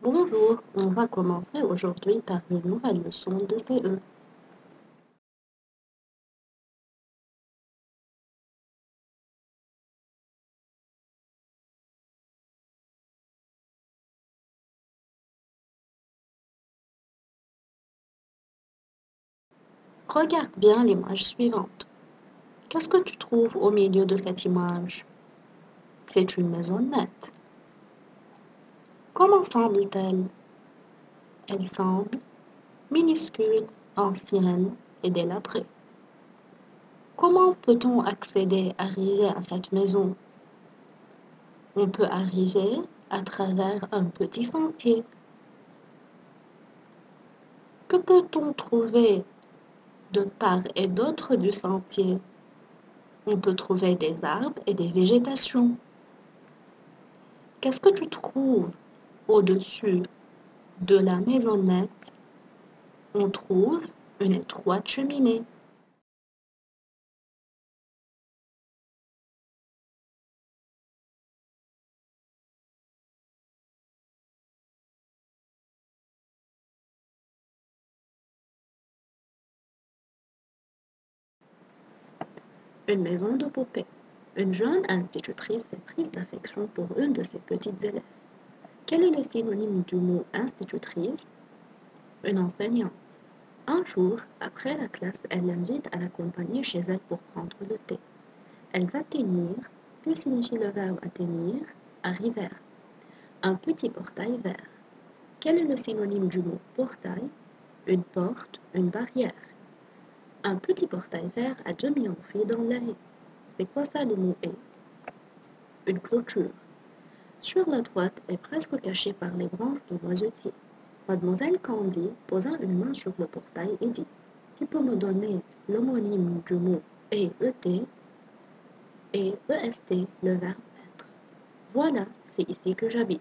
Bonjour, on va commencer aujourd'hui par une nouvelle leçon de CE. Regarde bien l'image suivante. Qu'est-ce que tu trouves au milieu de cette image? C'est une maisonnette. Comment semble-t-elle? Elle semble minuscule, ancienne et délabrée. Comment peut-on arriver à cette maison? On peut arriver à travers un petit sentier. Que peut-on trouver de part et d'autre du sentier? On peut trouver des arbres et des végétations. Qu'est-ce que tu trouves au-dessus de la maisonnette? On trouve une étroite cheminée. Une maison de poupée. Une jeune institutrice est prise d'affection pour une de ses petites élèves. Quel est le synonyme du mot institutrice? Une enseignante. Un jour, après la classe, elle l'invite à l'accompagner chez elle pour prendre le thé. Elles atteignirent. Que signifie le verbe atteignir? Arrivèrent. Un petit portail vert. Quel est le synonyme du mot portail? Une porte, une barrière. Un petit portail vert à demi enfoui dans la haie. C'est quoi ça le mot haie? Une clôture. Sur la droite est presque cachée par les branches de noisetier. Mademoiselle Candy posa une main sur le portail et dit: Qui peut me donner l'homonyme du mot et EST, le verbe être? Voilà, c'est ici que j'habite.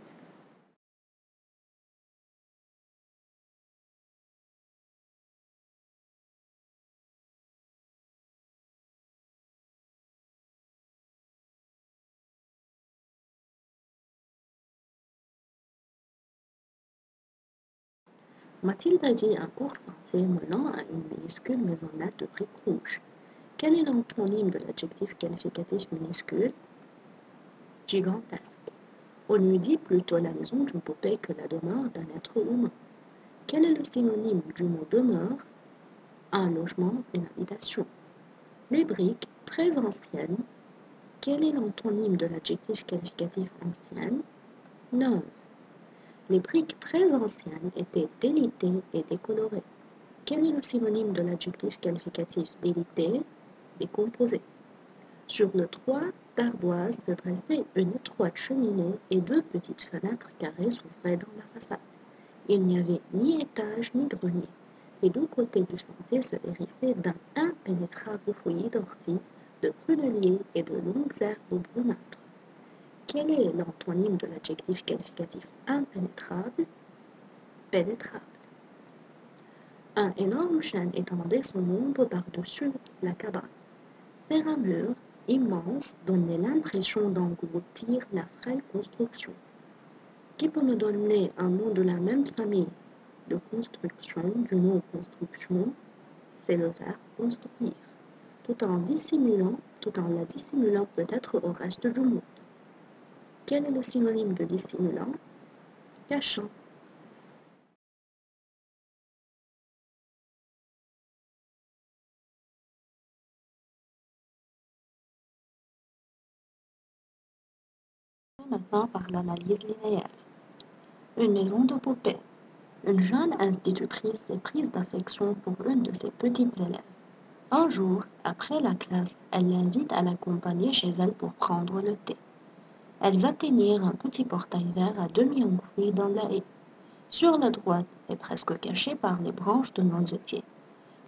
Mathilde a dit un court sentier menant à une minuscule maisonnette de briques rouges. Quel est l'antonyme de l'adjectif qualificatif minuscule? Gigantesque. On lui dit plutôt la maison d'une poupée que la demeure d'un être humain. Quel est le synonyme du mot demeure? Un logement, une habitation. Les briques, très anciennes. Quel est l'antonyme de l'adjectif qualificatif ancienne? Neuve. Les briques très anciennes étaient délitées et décolorées. Quel est le synonyme de l'adjectif qualificatif délité? Décomposé. Sur le toit d'ardoise se dressait une étroite cheminée et deux petites fenêtres carrées s'ouvraient dans la façade. Il n'y avait ni étage ni grenier. Les deux côtés du sentier se hérissaient d'un impénétrable fouillis d'orties, de prunelliers et de longues herbes brunâtres. Quel est l'antonyme de l'adjectif qualificatif impénétrable? Pénétrable. Un énorme chêne étendait son ombre par-dessus la cabane. Faire un mur immense donnait l'impression d'engloutir la frêle construction. Qui peut me donner un nom de la même famille de construction, du mot construction? C'est le verbe construire, tout en la dissimulant peut-être au reste du monde. Quel est le synonyme de dissimulant? Cachant. Maintenant par l'analyse linéaire. Une maison de poupée. Une jeune institutrice est prise d'affection pour une de ses petites élèves. Un jour, après la classe, elle l'invite à l'accompagner chez elle pour prendre le thé. Elles atteignirent un petit portail vert à demi enfoui dans la haie. Sur la droite et presque caché par les branches de noisetier.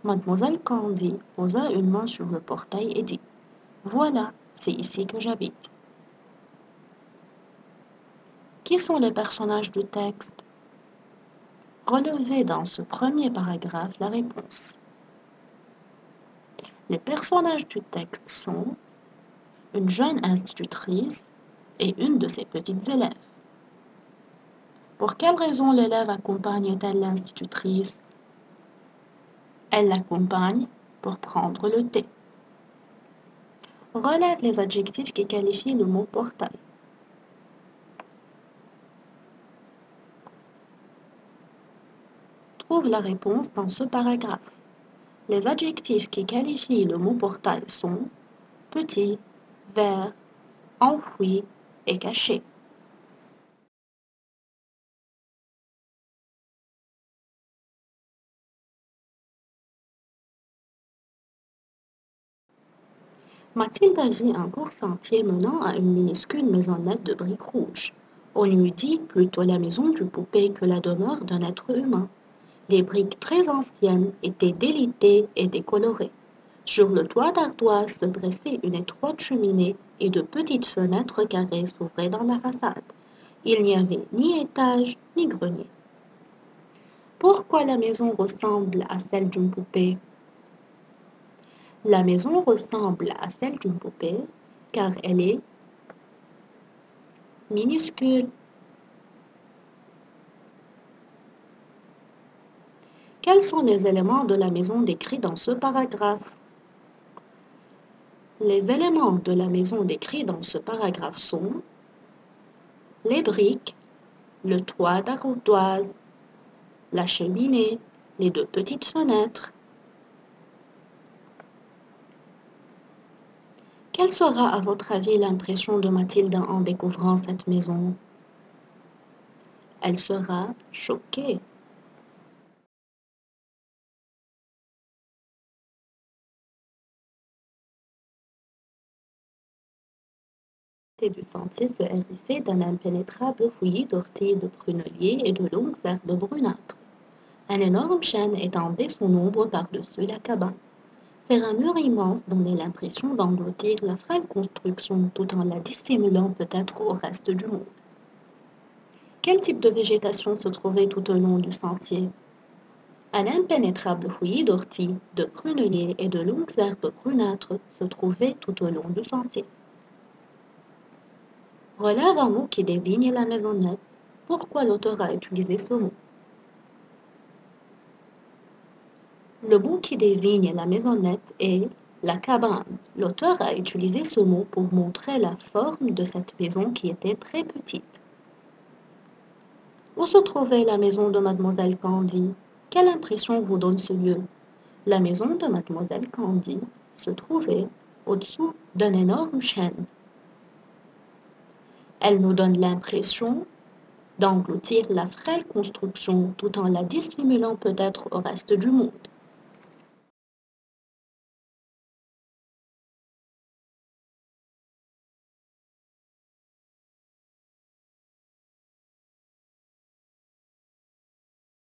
Mademoiselle Candy posa une main sur le portail et dit: Voilà, c'est ici que j'habite. Qui sont les personnages du texte? Relevez dans ce premier paragraphe la réponse. Les personnages du texte sont une jeune institutrice et une de ses petites élèves. Pour quelle raison l'élève accompagne-t-elle l'institutrice? Elle l'accompagne pour prendre le thé. Relève les adjectifs qui qualifient le mot portail. Trouve la réponse dans ce paragraphe. Les adjectifs qui qualifient le mot portail sont petit, vert, enfoui et caché. Mathilde vit un court sentier menant à une minuscule maisonnette de briques rouges. On lui dit plutôt la maison du poupée que la demeure d'un être humain. Les briques très anciennes étaient délitées et décolorées. Sur le toit d'ardoise se dressait une étroite cheminée et de petites fenêtres carrées s'ouvraient dans la façade. Il n'y avait ni étage ni grenier. Pourquoi la maison ressemble à celle d'une poupée? La maison ressemble à celle d'une poupée car elle est minuscule. Quels sont les éléments de la maison décrits dans ce paragraphe? Les éléments de la maison décrits dans ce paragraphe sont les briques, le toit d'ardoise, la cheminée, les deux petites fenêtres. Quelle sera à votre avis l'impression de Mathilde en découvrant cette maison? Elle sera choquée. Du sentier se hérissait d'un impénétrable fouillis d'orties, de prunelliers et de longues herbes brunâtres. Un énorme chêne étendait son ombre par-dessus la cabane. Faire un mur immense donnait l'impression d'engloutir la frêle construction tout en la dissimulant peut-être au reste du monde. Quel type de végétation se trouvait tout au long du sentier? Un impénétrable fouillis d'orties, de prunelliers et de longues herbes brunâtres se trouvait tout au long du sentier. Relève un mot qui désigne la maisonnette. Pourquoi l'auteur a utilisé ce mot? Le mot qui désigne la maisonnette est la cabane. L'auteur a utilisé ce mot pour montrer la forme de cette maison qui était très petite. Où se trouvait la maison de Mademoiselle Candy? Quelle impression vous donne ce lieu? La maison de Mademoiselle Candy se trouvait au-dessous d'un énorme chêne. Elle nous donne l'impression d'engloutir la frêle construction tout en la dissimulant peut-être au reste du monde.